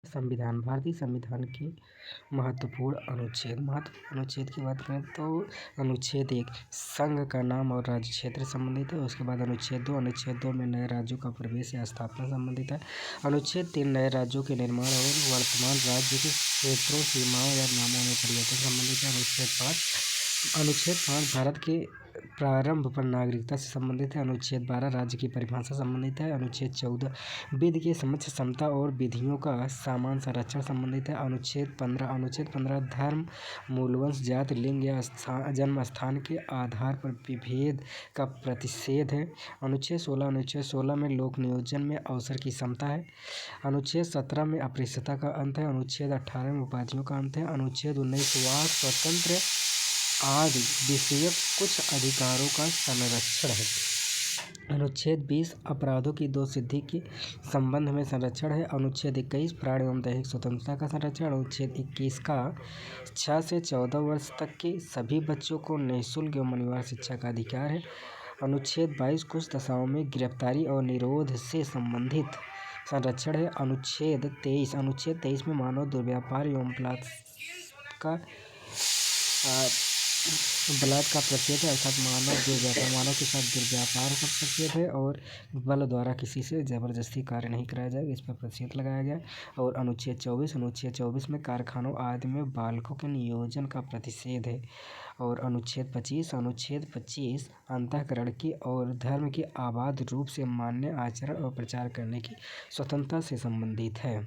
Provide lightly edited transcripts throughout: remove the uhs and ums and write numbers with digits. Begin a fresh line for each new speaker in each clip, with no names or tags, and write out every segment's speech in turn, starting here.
संविधान। भारतीय संविधान के महत्वपूर्ण अनुच्छेद की बात करें तो अनुच्छेद 1 संघ का नाम और राज्य क्षेत्र संबंधित है। उसके बाद अनुच्छेद 2 में नए राज्यों का प्रवेश या स्थापना संबंधित है। अनुच्छेद 3 नए राज्यों के निर्माण और वर्तमान राज्य के क्षेत्रों, सीमाओं या नामों में परिवर्तन संबंधित है। अनुच्छेद 5 भारत के प्रारंभ पर नागरिकता से संबंधित है। अनुच्छेद 12 राज्य की परिभाषा संबंधित है। अनुच्छेद 14 विधि के समक्ष समता और विधियों का समान संरक्षण संबंधित है। अनुच्छेद 15 धर्म, मूलवंश, जाति, लिंग या जन्म स्थान के आधार पर विभेद का प्रतिषेध है। अनुच्छेद 16 में लोक नियोजन में अवसर की समता है। अनुच्छेद 17 में अस्पृश्यता का अंत है। अनुच्छेद 18 में उपाधियों का अंत है। अनुच्छेद 19 वाक स्वतंत्र आदि विषयक कुछ अधिकारों का संरक्षण है। अनुच्छेद 20 अपराधों की दोषसिद्धि के संबंध में संरक्षण है। अनुच्छेद 21 प्राण एवं दैहिक स्वतंत्रता का संरक्षण। अनुच्छेद 21 का 6 से 14 वर्ष तक के सभी बच्चों को निःशुल्क एवं अनिवार्य शिक्षा का अधिकार है। अनुच्छेद 22 कुछ दशाओं में गिरफ्तारी और निरोध से संबंधित संरक्षण है। अनुच्छेद 23 में मानव दुर्व्यापार एवं बलात्कार का प्रतिषेध है, अर्थात मानव के साथ दुर्व्यापार का प्रतिषेध है और बल द्वारा किसी से जबरदस्ती कार्य नहीं कराया जाएगा, इस पर प्रतिषेध लगाया गया। और अनुच्छेद 24 में कारखानों आदि में बालकों के नियोजन का प्रतिषेध है। और अनुच्छेद 25 अंतःकरण की और धर्म की अबाध रूप से मान्य आचरण और प्रचार करने की स्वतंत्रता से संबंधित है।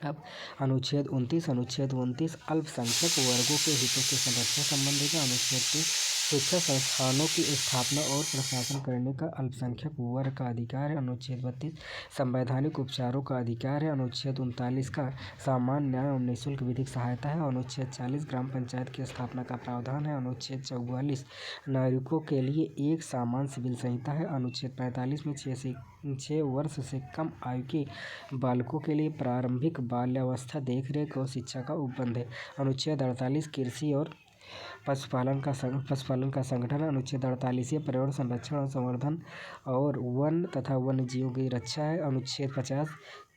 अब अनुच्छेद 29 अल्पसंख्यक वर्गों के हितों के संरक्षण संबंधी का। अनुच्छेद 30 शिक्षा संस्थानों की स्थापना और प्रशासन करने का अल्पसंख्यक वर्ग का अधिकार है। अनुच्छेद 32 संवैधानिक उपचारों का अधिकार है। अनुच्छेद 39 का सामान्य न्याय और निःशुल्क विधिक सहायता है। अनुच्छेद 40 ग्राम पंचायत की स्थापना का प्रावधान है। अनुच्छेद 44 नागरिकों के लिए एक समान सिविल संहिता है। अनुच्छेद 45 में 6 वर्ष से कम आयु के बालकों के लिए प्रारंभिक बाल्यावस्था देखरेख और शिक्षा का उपबंध है। अनुच्छेद 48 कृषि और पशुपालन का संगठन। अनुच्छेद 48 पर्यावरण संरक्षण और संवर्धन और वन तथा वन्य जीवों की रक्षा है। अनुच्छेद 50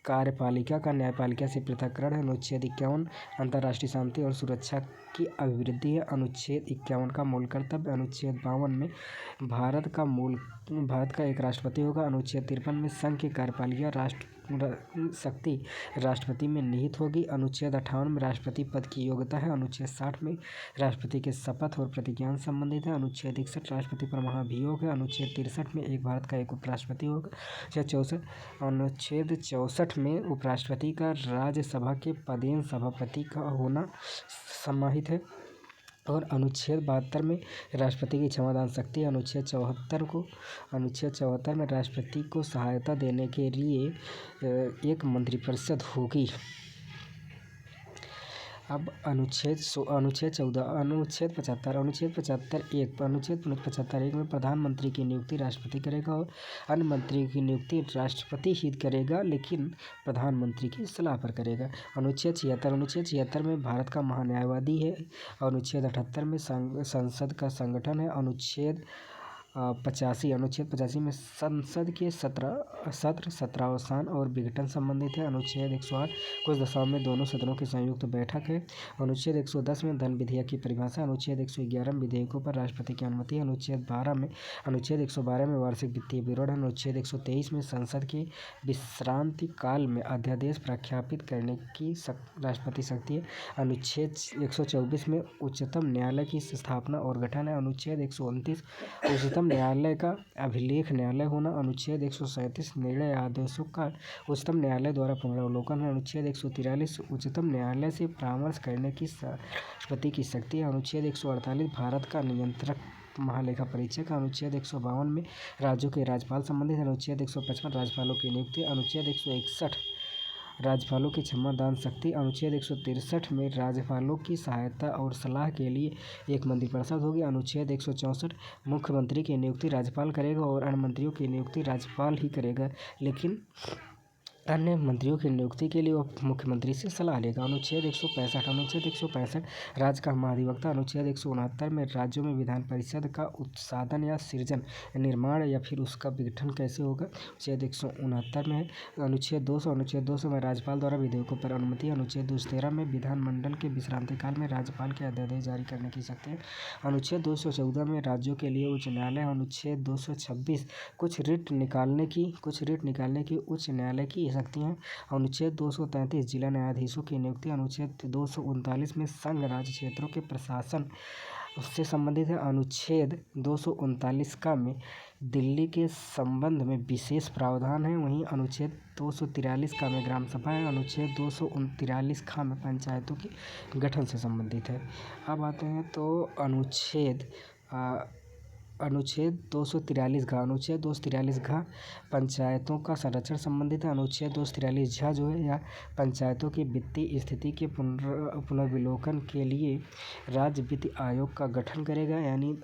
कार्यपालिका का न्यायपालिका से पृथक्करण है। अनुच्छेद 51 अंतर्राष्ट्रीय शांति और सुरक्षा की अभिवृद्धि है। अनुच्छेद 51 का मूल कर्तव्य। अनुच्छेद 52 में भारत का एक राष्ट्रपति होगा। अनुच्छेद 53 में संघ की कार्यपालिका शक्ति राष्ट्रपति में निहित होगी। अनुच्छेद 58 में राष्ट्रपति पद की योग्यता है। अनुच्छेद 60 में राष्ट्रपति के शपथ और प्रतिज्ञा से संबंधित है। अनुच्छेद 61 राष्ट्रपति पर महाभियोग है। अनुच्छेद 63 में एक भारत का एक उपराष्ट्रपति होगा। अनुच्छेद 64 में उपराष्ट्रपति का राज्यसभा के पदेन सभापति का होना समाहित है। और अनुच्छेद 72 में राष्ट्रपति की क्षमादान शक्ति। अनुच्छेद 74 में राष्ट्रपति को सहायता देने के लिए एक मंत्रिपरिषद होगी। अब अनुच्छेद 75 में प्रधानमंत्री की नियुक्ति राष्ट्रपति करेगा और अन्य मंत्री की नियुक्ति राष्ट्रपति ही करेगा, लेकिन प्रधानमंत्री की सलाह पर करेगा। अनुच्छेद 76 में भारत का महान्यायवादी है। अनुच्छेद 78 में संसद का संगठन है। अनुच्छेद 85 में संसद के सत्र सत्रावसान और विघटन संबंधित है। अनुच्छेद 108 कुछ दशाओं में दोनों सदनों की संयुक्त बैठक है। अनुच्छेद 110 में धन विधेयक की परिभाषा। अनुच्छेद 111 में विधेयकों पर राष्ट्रपति की अनुमति है। अनुच्छेद 112 में वार्षिक वित्तीय विवरण। अनुच्छेद 123 में संसद के विश्रांति काल में अध्यादेश प्रख्यापित करने की राष्ट्रपति शक्ति है। अनुच्छेद 124 में उच्चतम न्यायालय की स्थापना और गठन है। अनुच्छेद 129 उच्चतम न्यायालय का अभिलेख न्यायालय होना। अनुच्छेद 137 निर्णय आदेशों का उच्चतम न्यायालय द्वारा पुनरावलोकन है। अनुच्छेद 143 उच्चतम न्यायालय से परामर्श करने की राष्ट्रपति की शक्ति है। अनुच्छेद 148 भारत का नियंत्रक महालेखा परीक्षक। अनुच्छेद 152 में राज्यों के राज्यपाल संबंधित। अनुच्छेद 155 राज्यपालों की नियुक्ति। अनुच्छेद 161 राज्यपालों की क्षमादान शक्ति। अनुच्छेद 163 में राज्यपालों की सहायता और सलाह के लिए एक मंत्रिपरिषद होगी। अनुच्छेद 164 मुख्यमंत्री की नियुक्ति राज्यपाल करेगा और अन्य मंत्रियों की नियुक्ति राज्यपाल ही करेगा, लेकिन अन्य मंत्रियों की नियुक्ति के लिए वह मुख्यमंत्री से सलाह लेगा। अनुच्छेद 165 अनुच्छेद 165 राज्य का महाधिवक्ता। अनुच्छेद 169 में राज्यों में विधान परिषद का उत्साधन या सृजन, निर्माण या फिर उसका विघटन कैसे होगा। अनुच्छेद 169 में है। अनुच्छेद 200 में राज्यपाल द्वारा विधेयकों पर अनुमति। अनुच्छेद 213 में विधानमंडल के विश्रांतिकाल में राज्यपाल के अध्यादेश जारी करने की शक्ति है। अनुच्छेद 214 में राज्यों के लिए उच्च न्यायालय। अनुच्छेद 226 कुछ रिट निकालने की उच्च न्यायालय की शक्ति हैं। अनुच्छेद 233 जिला न्यायाधीशों की नियुक्ति। अनुच्छेद 239 में संघ राज्य क्षेत्रों के प्रशासन से संबंधित है। अनुच्छेद 239 का में दिल्ली के संबंध में विशेष प्रावधान है। वहीं अनुच्छेद 243 का में ग्राम सभा है। अनुच्छेद 239 का में पंचायतों के गठन से संबंधित है। अब आते हैं तो अनुच्छेद 243 घ पंचायतों का संरक्षण संबंधित है। अनुच्छेद 243 झ जो है यह पंचायतों की वित्तीय स्थिति के पुनर्विलोकन के लिए राज्य वित्त आयोग का गठन करेगा, यानी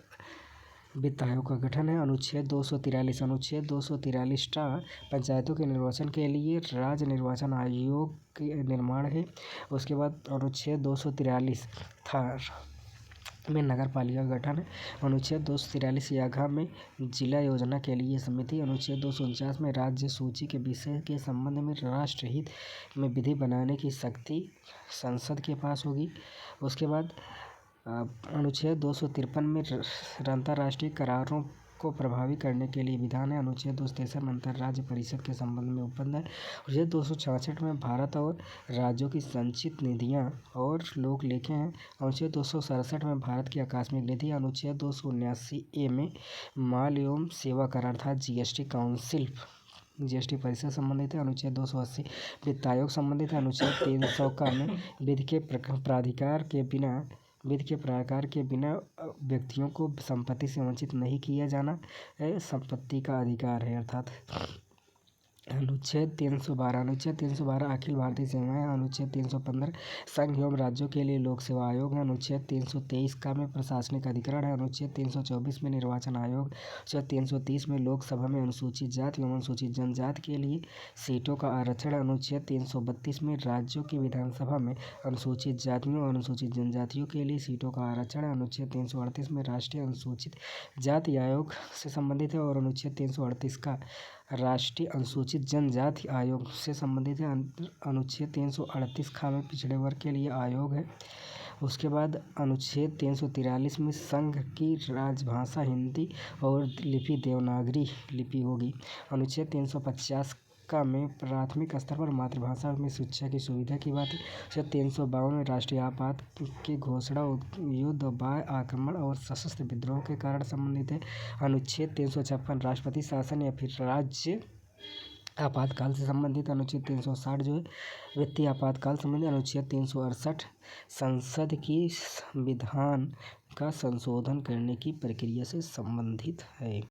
वित्त आयोग का गठन है। अनुच्छेद 243 पंचायतों के निर्वाचन के लिए राज्य निर्वाचन आयोग के निर्माण है। उसके बाद अनुच्छेद 243 में नगर पालिका का गठन है। अनुच्छेद 243 या में जिला योजना के लिए समिति। अनुच्छेद 249 में राज्य सूची के विषय के संबंध में राष्ट्रहित में विधि बनाने की शक्ति संसद के पास होगी। उसके बाद अनुच्छेद 253 में अंतर्राष्ट्रीय करारों को प्रभावी करने के लिए विधान है। अनुच्छेद 263 में अंतर्राज्य परिषद के संबंध में उपबंध है। अनुच्छेद 266 में भारत और राज्यों की संचित निधियां और लोक लेखे हैं। अनुच्छेद 267 में भारत की आकस्मिक निधि। अनुच्छेद 279 में माल एवं सेवा कर अर्थात जीएसटी परिषद संबंधित है। अनुच्छेद 280 वित्त आयोग संबंधित है। अनुच्छेद 300 का में विधि के प्रकार के बिना व्यक्तियों को संपत्ति से वंचित नहीं किया जाना है, संपत्ति का अधिकार है अर्थात। अनुच्छेद 312 अखिल भारतीय सेवाएं। अनुच्छेद 315 संघ एवं राज्यों के लिए लोक सेवा आयोग है। अनुच्छेद 323 का में प्रशासनिक अधिकरण है। अनुच्छेद 324 में निर्वाचन आयोग। अनुच्छेद 330 में लोकसभा में अनुसूचित जाति एवं अनुसूचित जनजाति के लिए सीटों का आरक्षण। अनुच्छेद 332 में राज्यों की विधानसभा में अनुसूचित जातियों और अनुसूचित जनजातियों के लिए सीटों का आरक्षण। अनुच्छेद 338 में राष्ट्रीय अनुसूचित जाति आयोग से संबंधित है और अनुच्छेद 338 का राष्ट्रीय अनुसूचित जनजाति आयोग से संबंधित है। अनुच्छेद 338 खा में पिछड़े वर्ग के लिए आयोग है। उसके बाद अनुच्छेद 343 में संघ की राजभाषा हिंदी और लिपि देवनागरी लिपि होगी। अनुच्छेद 350 का में प्राथमिक स्तर पर मातृभाषा में शिक्षा की सुविधा की बात है। अनुच्छेद 352 में राष्ट्रीय आपात की घोषणा युद्ध, बाह्य आक्रमण और सशस्त्र विद्रोह के कारण संबंधित है। अनुच्छेद 356 राष्ट्रपति शासन या फिर राज्य आपातकाल से संबंधित। अनुच्छेद 360 जो है वित्तीय आपातकाल संबंधी। अनुच्छेद 368 संसद की संविधान का संशोधन करने की प्रक्रिया से संबंधित है।